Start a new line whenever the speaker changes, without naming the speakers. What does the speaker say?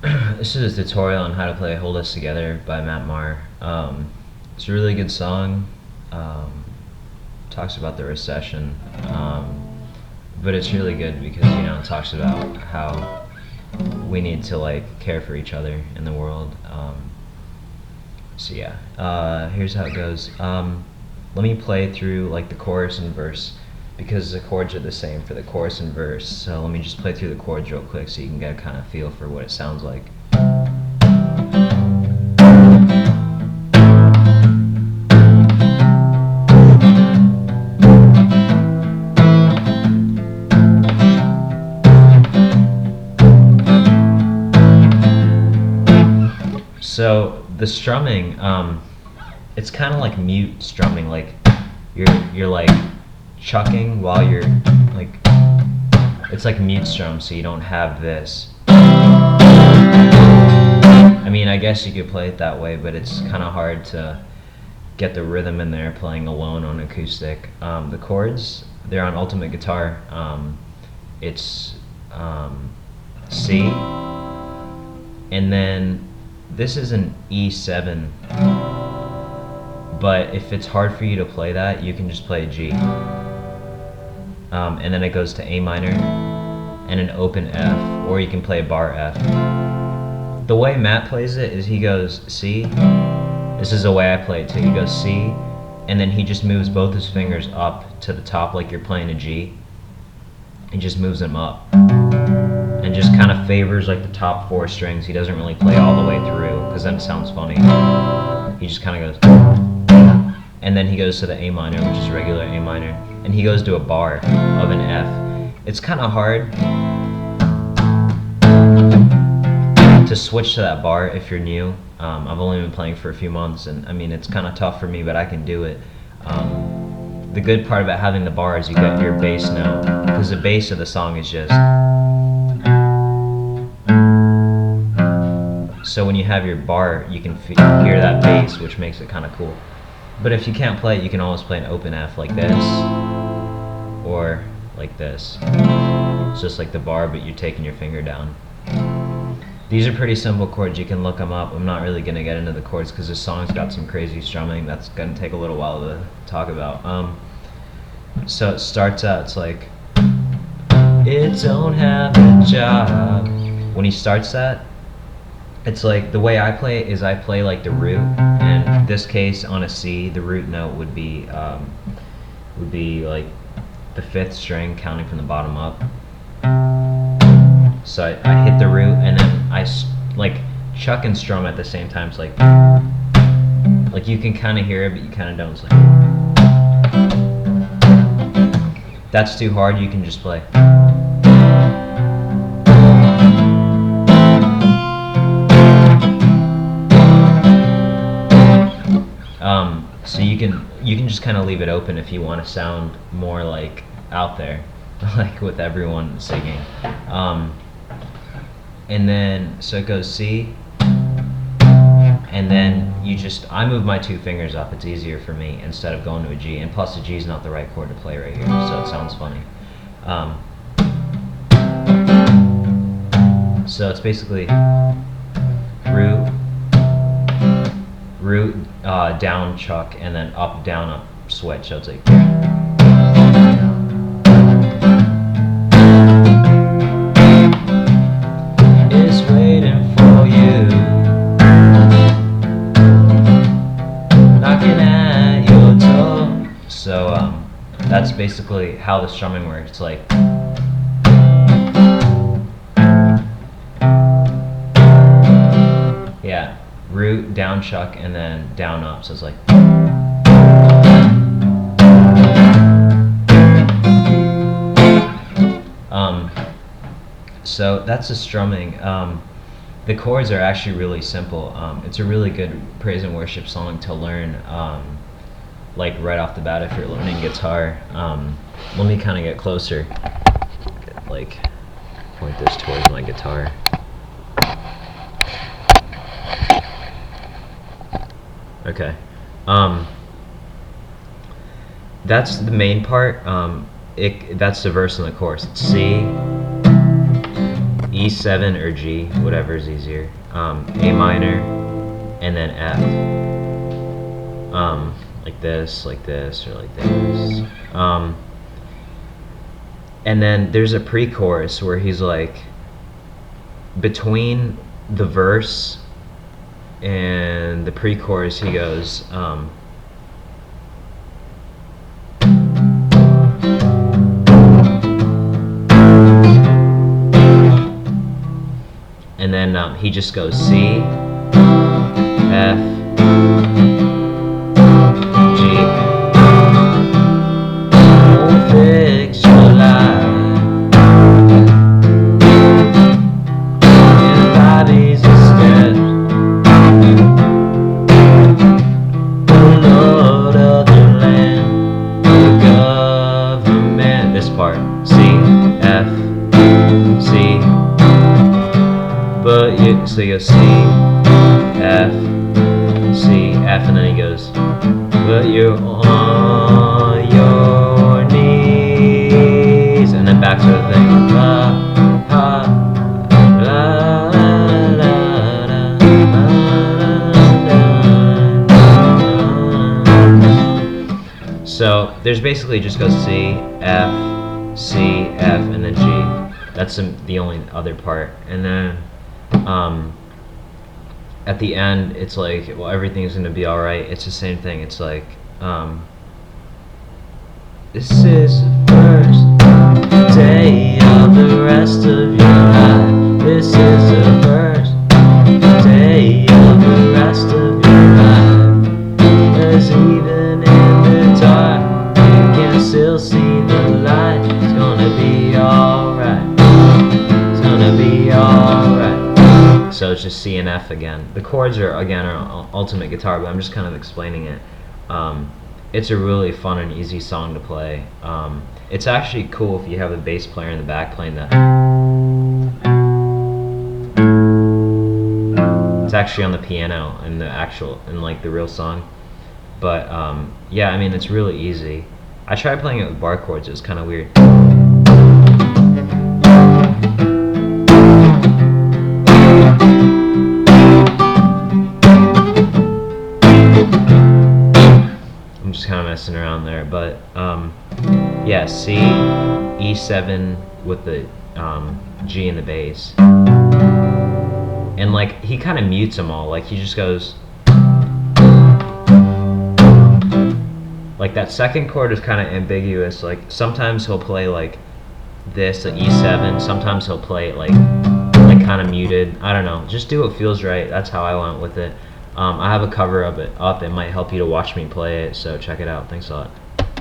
This is a tutorial on how to play Hold Us Together by Maher. It's a really good song. Talks about the recession, but it's really good because it talks about how we need to care for each other in the world. So yeah, here's how it goes. Let me play through the chorus and verse because the chords are the same for the chorus and verse. So let me just play through the chords real quick so you can get a kind of feel for what it sounds like. So the strumming, it's kind of like mute strumming. Like you're like chucking while you're it's like mute strum, so you don't have this. I mean, I guess you could play it that way, but it's kind of hard to get the rhythm in there playing alone on acoustic. The chords, they're on ultimate guitar. It's C, and then this is an E7, but if it's hard for you to play that, you can just play a G. And then it goes to A minor and an open F, or you can play a bar F. The way Matt plays it is he goes C. This is the way I play it too. He goes C, and then he just moves both his fingers up to the top like you're playing a G. He just moves them up and just kind of favors the top 4 strings. He doesn't really play all the way through because then it sounds funny. He just kind of goes, and then he goes to the A minor, which is regular A minor, and he goes to a bar of an F. It's kind of hard to switch to that bar if you're new. I've only been playing for a few months, and I mean it's kind of tough for me, but I can do it. The good part about having the bar is you get your bass note, because the bass of the song is just. So when you have your bar, you can hear that bass, which makes it kind of cool. But if you can't play it, you can always play an open F like this, or like this. It's just like the bar, but you're taking your finger down. These are pretty simple chords. You can look them up. I'm not really going to get into the chords because this song's got some crazy strumming. That's going to take a little while to talk about. So it starts out, it's like, it don't have a job. When he starts that, it's like, the way I play it is I play the root, and in this case on a C, the root note would be like the 5th string counting from the bottom up. So I hit the root, and then I chuck and strum at the same time. It's like you can kind of hear it, but you kind of don't. It's like, that's too hard, you can just play. So you can just kind of leave it open if you want to sound more out there, with everyone singing. And then so it goes C, and then I move my 2 fingers up. It's easier for me instead of going to a G, and plus the G is not the right chord to play right here, so it sounds funny. So it's basically root, down, chuck, and then up, down, up, switch. So it's like. Is waiting for you, knocking at your door. So that's basically how the strumming works. It's like. Yeah. Root, down, chuck, and then down, up. So it's like. So that's the strumming. The chords are actually really simple. It's a really good praise and worship song to learn, right off the bat if you're learning guitar. Let me kind of get closer. Point this towards my guitar. Okay. That's the main part. That's the verse and the chorus. It's C, E7 or G, whatever is easier. A minor, and then F. Like this, or like this. And then there's a pre-chorus where he's like, between the verse and the pre-chorus, he goes, and then he just goes C, F, G. Oh, fix your life. Your body's a step. The Lord of the land, the government. This part, C, F, C. But you, so you go C, F, C, F, and then he goes, but you're on your knees, and then back to the thing, la, ha, la, la, la, la, la. So there's basically just goes C, F, C, F, and then G. That's the only other part, and then at the end it's like, well, everything's gonna be alright. It's the same thing. It's like, this is the first day of the rest of your life. This is the first day of the rest of your life. 'Cause even in the dark, you can still see the light. It's gonna be alright. It's gonna be alright. So it's just C and F again. The chords are ultimate guitar, but I'm just kind of explaining it. It's a really fun and easy song to play. It's actually cool if you have a bass player in the back playing that. It's actually on the piano in the real song. But yeah, I mean, it's really easy. I tried playing it with bar chords. It was kind of weird. I'm just kind of messing around there, but yeah, C, E7 with the G in the bass, and like he kind of mutes them all. Like he just goes, like that second chord is kind of ambiguous. Like sometimes he'll play like this, the E7. Sometimes he'll play it like kind of muted. I don't know. Just do what feels right. That's how I went with it. I have a cover of it up. It might help you to watch me play it, so check it out. Thanks a lot.